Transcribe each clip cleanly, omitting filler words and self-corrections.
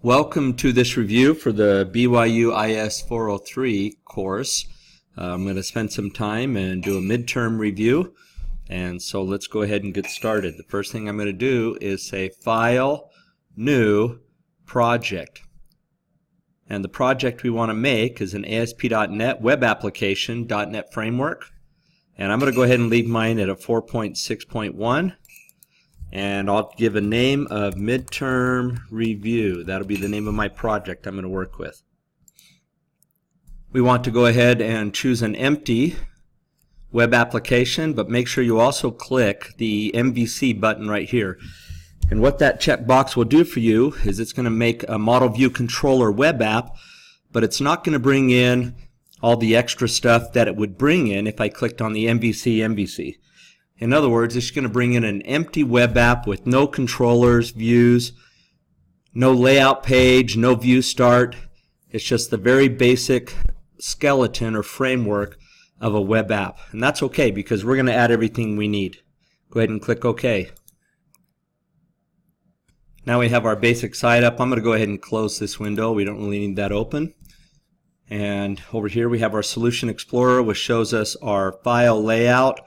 Welcome to this review for the BYU IS 403 course. I'm going to spend some time and do a midterm review, and so let's go ahead and get started. The first thing I'm going to do is say File, New, Project. And the project we want to make is an ASP.NET Web Application .NET Framework. And I'm going to go ahead and leave mine at a 4.6.1. And I'll give a name of Midterm Review. That'll be the name of my project I'm going to work with. We want to go ahead and choose an empty web application, but make sure you also click the MVC button right here. And what that checkbox will do for you is it's going to make a Model View Controller web app, but it's not going to bring in all the extra stuff that it would bring in if I clicked on the MVC. In other words, it's going to bring in an empty web app with no controllers, views, no layout page, no view start. It's just the very basic skeleton or framework of a web app. And that's okay because we're going to add everything we need. Go ahead and click OK. Now we have our basic site up. I'm going to go ahead and close this window. We don't really need that open. And over here we have our Solution Explorer, which shows us our file layout,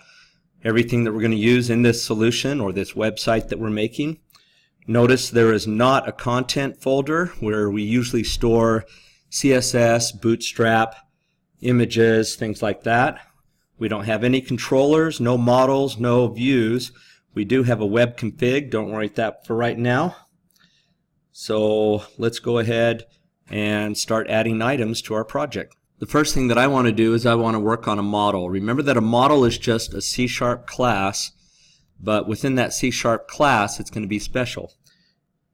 everything that we're going to use in this solution or this website that we're making. Notice there is not a content folder where we usually store CSS, Bootstrap, images, things like that. We don't have any controllers, no models, no views. We do have a web config. Don't worry about that for right now. So let's go ahead and start adding items to our project. The first thing that I want to do is I want to work on a model. Remember that a model is just a C# class, but within that C# class it's going to be special.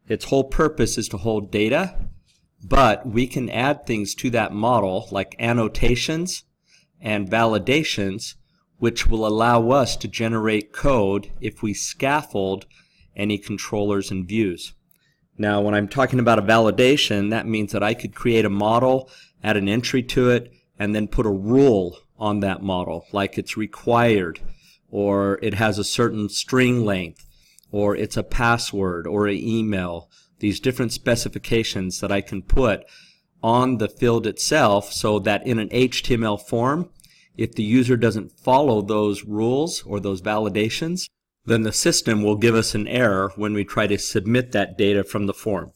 Its whole purpose is to hold data, but we can add things to that model like annotations and validations, which will allow us to generate code if we scaffold any controllers and views. Now when I'm talking about a validation, that means that I could create a model, add an entry to it, and then put a rule on that model, like it's required, or it has a certain string length, or it's a password, or an email. These different specifications that I can put on the field itself so that in an HTML form, if the user doesn't follow those rules or those validations, then the system will give us an error when we try to submit that data from the form.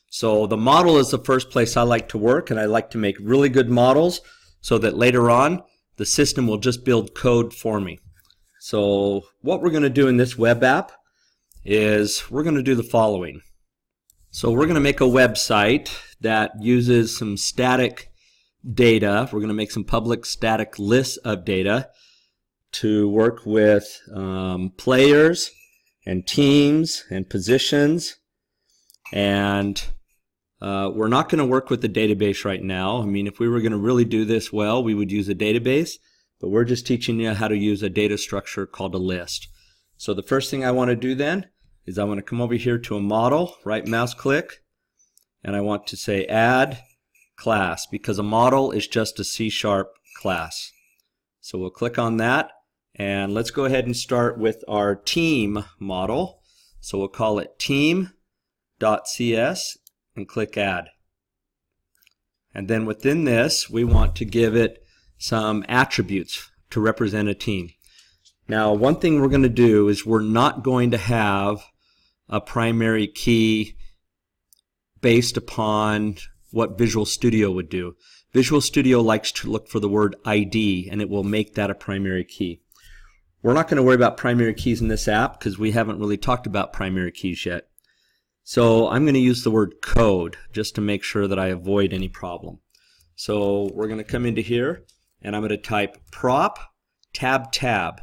So the model is the first place I like to work, and I like to make really good models so that later on the system will just build code for me. So what we're going to do in this web app is we're going to do the following. So we're going to make a website that uses some static data. We're going to make some public static lists of data to work with players and teams and positions, and we're not going to work with the database right now. I mean, if we were going to really do this well, we would use a database, but we're just teaching you how to use a data structure called a list. So the first thing I want to do then is I want to come over here to a model, right mouse click, and I want to say add class, because a model is just a C# class. So we'll click on that, and let's go ahead and start with our team model. So we'll call it team.cs and click add. And then within this we want to give it some attributes to represent a team. Now one thing we're going to do is we're not going to have a primary key based upon what Visual Studio would do. Visual Studio likes to look for the word ID, and it will make that a primary key. We're not going to worry about primary keys in this app because we haven't really talked about primary keys yet. So I'm going to use the word code just to make sure that I avoid any problem. So we're going to come into here, and I'm going to type prop tab,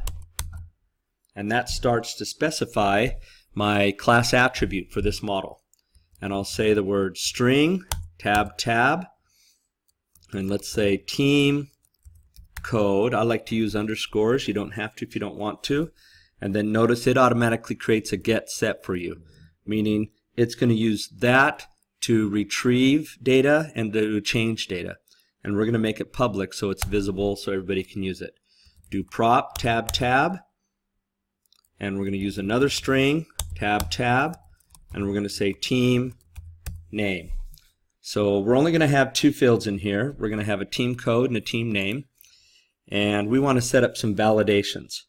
and that starts to specify my class attribute for this model. And I'll say the word string tab, and let's say team code. I like to use underscores. You don't have to if you don't want to. And then notice it automatically creates a get set for you, meaning it's going to use that to retrieve data and to change data. And we're going to make it public so it's visible so everybody can use it. Do prop tab, and we're going to use another string tab, and we're going to say team name. So we're only going to have two fields in here. We're going to have a team code and a team name, and we want to set up some validations.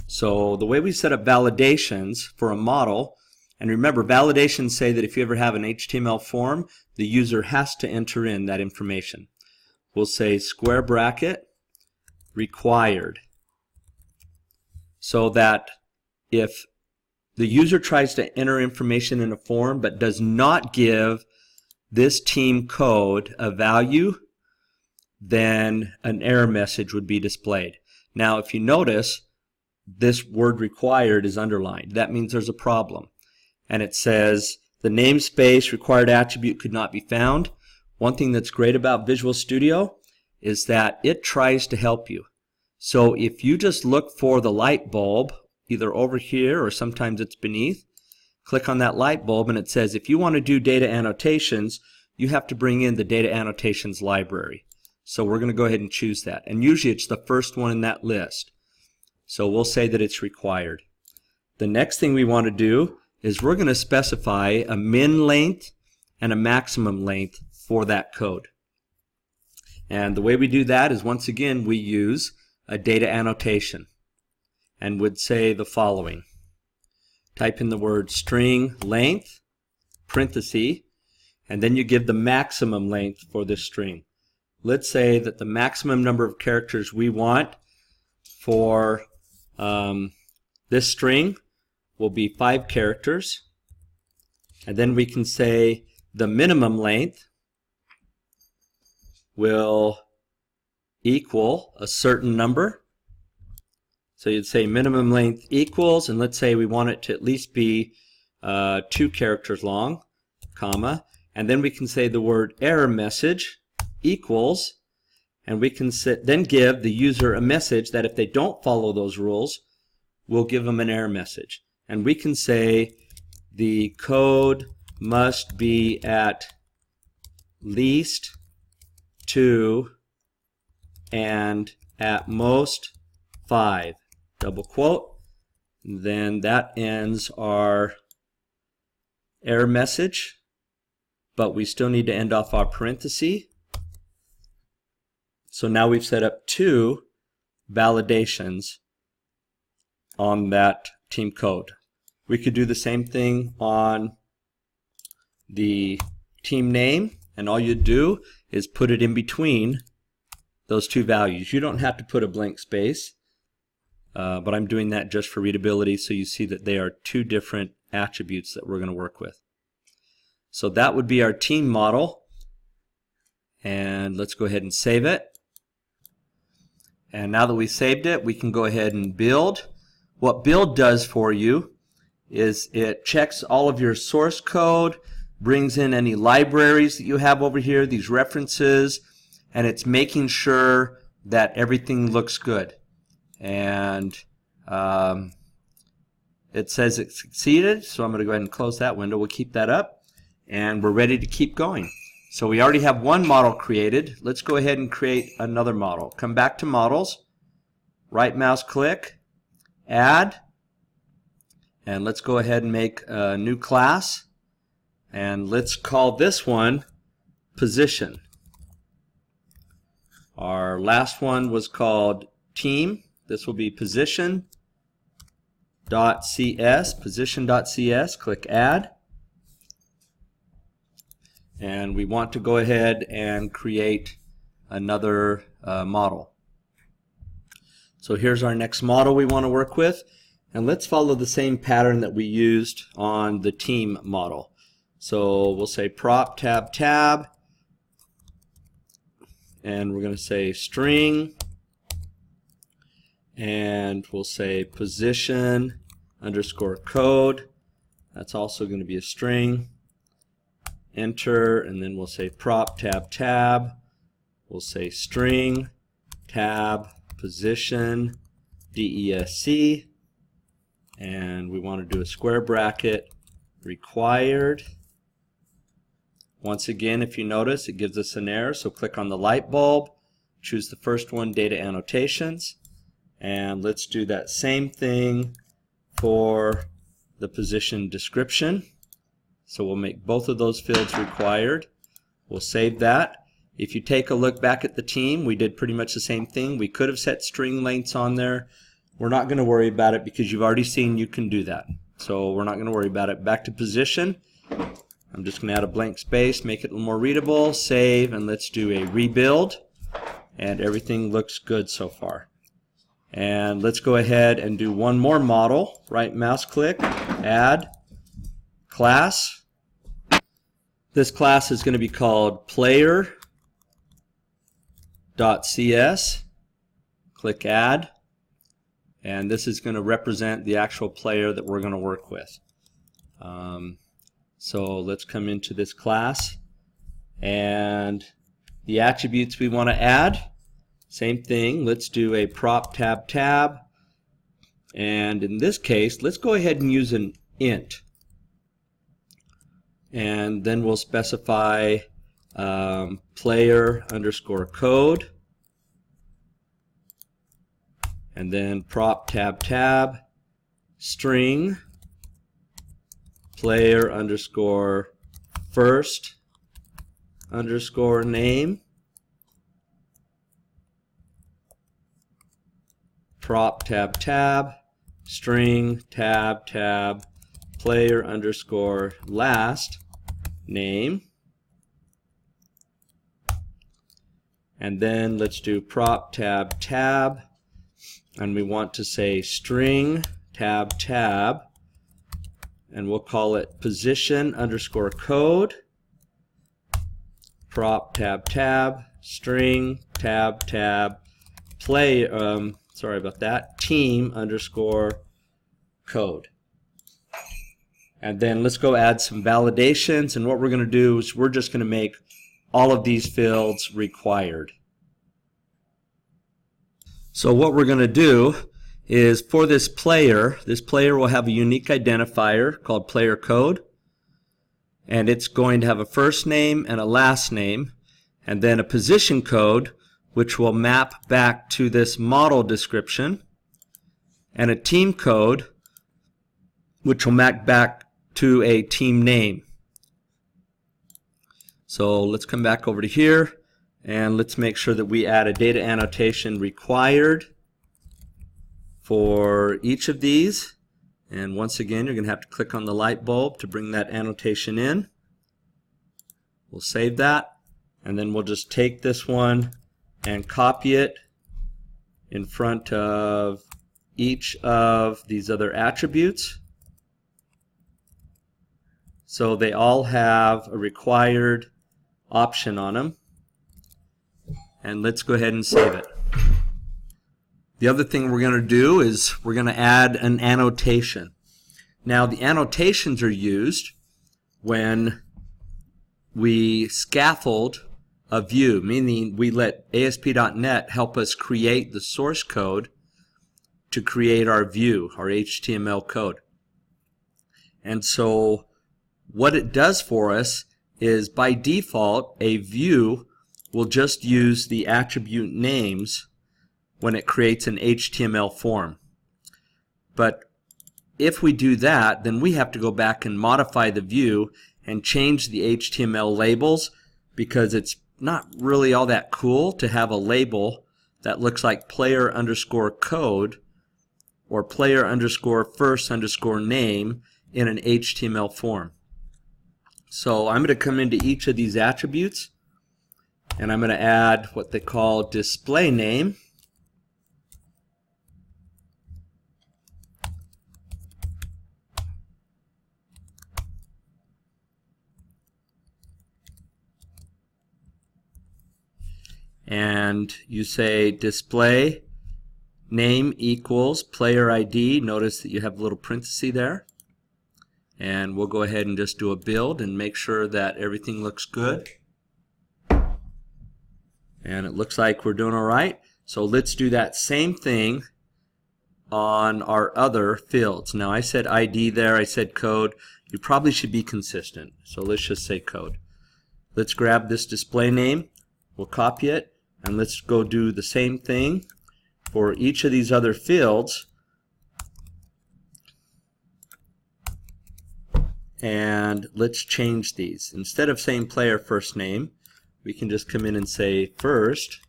So the way we set up validations for a model, and remember, validations say that if you ever have an HTML form, the user has to enter in that information. We'll say square bracket required, so that if the user tries to enter information in a form but does not give this team code a value, then an error message would be displayed. Now, if you notice, this word required is underlined. That means there's a problem. And it says the namespace required attribute could not be found. One thing that's great about Visual Studio is that it tries to help you. So if you just look for the light bulb, either over here or sometimes it's beneath, click on that light bulb and it says if you want to do data annotations, you have to bring in the data annotations library. So we're going to go ahead and choose that. And usually it's the first one in that list. So we'll say that it's required. The next thing we want to do is we're going to specify a min length and a maximum length for that code. And the way we do that is, once again, we use a data annotation and would say the following. Type in the word string length, parenthesis, and then you give the maximum length for this string. Let's say that the maximum number of characters we want for this string will be 5 characters. And then we can say the minimum length will equal a certain number. So you'd say minimum length equals, and let's say we want it to at least be 2 characters long, comma, and then we can say the word error message equals, and we can then give the user a message that if they don't follow those rules, we'll give them an error message. And we can say the code must be at least 2 and at most 5, double quote. Then that ends our error message, but we still need to end off our parenthesis. So now we've set up 2 validations on that team code. We could do the same thing on the team name, and all you do is put it in between those 2 values. You don't have to put a blank space, but I'm doing that just for readability, so you see that they are 2 different attributes that we're going to work with. So that would be our team model, and let's go ahead and save it. And now that we saved it, we can go ahead and build. What build does for you is it checks all of your source code, brings in any libraries that you have over here, these references, and it's making sure that everything looks good. And it says it succeeded, so I'm going to go ahead and close that window. We'll keep that up, and we're ready to keep going. So we already have one model created. Let's go ahead and create another model. Come back to Models, right mouse click, Add, and let's go ahead and make a new class, and let's call this one Position. Our last one was called Team. This will be Position.cs, Position.cs. Click Add. And we want to go ahead and create another model. So here's our next model we want to work with, and let's follow the same pattern that we used on the team model. So we'll say prop tab tab, and we're going to say string, and we'll say position underscore code. That's also going to be a string. Enter, and then we'll say prop tab tab. We'll say string tab position DESC, and we want to do a square bracket required. Once again, if you notice, it gives us an error, so click on the light bulb, choose the first one, data annotations, and let's do that same thing for the position description. So we'll make both of those fields required. We'll save that. If you take a look back at the team, we did pretty much the same thing. We could have set string lengths on there. We're not going to worry about it because you've already seen you can do that. So we're not going to worry about it. Back to position. I'm just going to add a blank space, make it a little more readable, save, and let's do a rebuild. And everything looks good so far. And let's go ahead and do one more model. Right mouse click, add, class. This class is going to be called player.cs. Click add. And this is going to represent the actual player that we're going to work with. So let's come into this class. And the attributes we want to add, same thing. Let's do a prop tab. And in this case, let's go ahead and use an int. And then we'll specify player_code. And then prop tab string player_first_name prop tab string tab player_last name. And then let's do prop tab and we want to say string tab and we'll call it position_code prop tab string tab play sorry about that, team_code. And then let's go add some validations, and what we're going to do is we're just going to make all of these fields required. So what we're going to do is for this player will have a unique identifier called player code, and it's going to have a first name and a last name, and then a position code which will map back to this model description, and a team code which will map back to a team name. So let's come back over to here and let's make sure that we add a data annotation required for each of these. And once again, you're going to have to click on the light bulb to bring that annotation in. We'll save that, and then we'll just take this one and copy it in front of each of these other attributes. So they all have a required option on them. And let's go ahead and save it. The other thing we're going to do is we're going to add an annotation. Now the annotations are used when we scaffold a view, meaning we let ASP.NET help us create the source code to create our view, our HTML code. And so what it does for us is by default a view will just use the attribute names when it creates an HTML form. But if we do that, then we have to go back and modify the view and change the HTML labels, because it's not really all that cool to have a label that looks like player_code or player_first_name in an HTML form. So I'm going to come into each of these attributes and I'm going to add what they call display name. And you say display name equals player ID. Notice that you have a little parenthesis there. And we'll go ahead and just do a build and make sure that everything looks good. And it looks like we're doing all right. So let's do that same thing on our other fields. Now I said ID there, I said code. You probably should be consistent. So let's just say code. Let's grab this display name. We'll copy it. And let's go do the same thing for each of these other fields. and let's change these. Instead of saying player first name, we can just come in and say first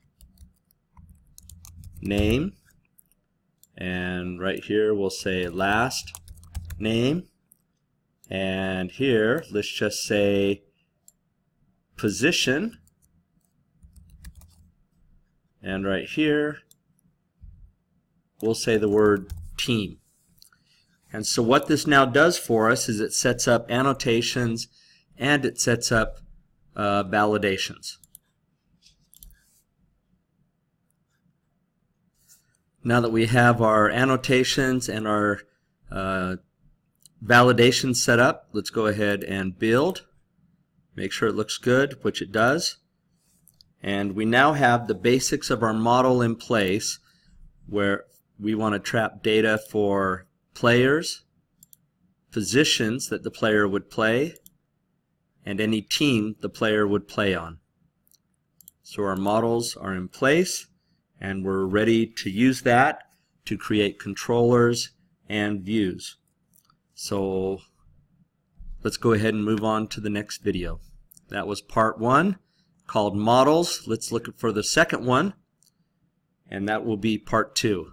name, and right here we'll say last name, and here let's just say position, and right here we'll say the word team. And so what this now does for us is it sets up annotations and it sets up validations. Now that we have our annotations and our validations set up, let's go ahead and build. Make sure it looks good, which it does. And we now have the basics of our model in place, where we want to trap data for players, positions that the player would play, and any team the player would play on. So our models are in place, and we're ready to use that to create controllers and views. So let's go ahead and move on to the next video. That was part 1 called Models. Let's look for the second one, and that will be part 2.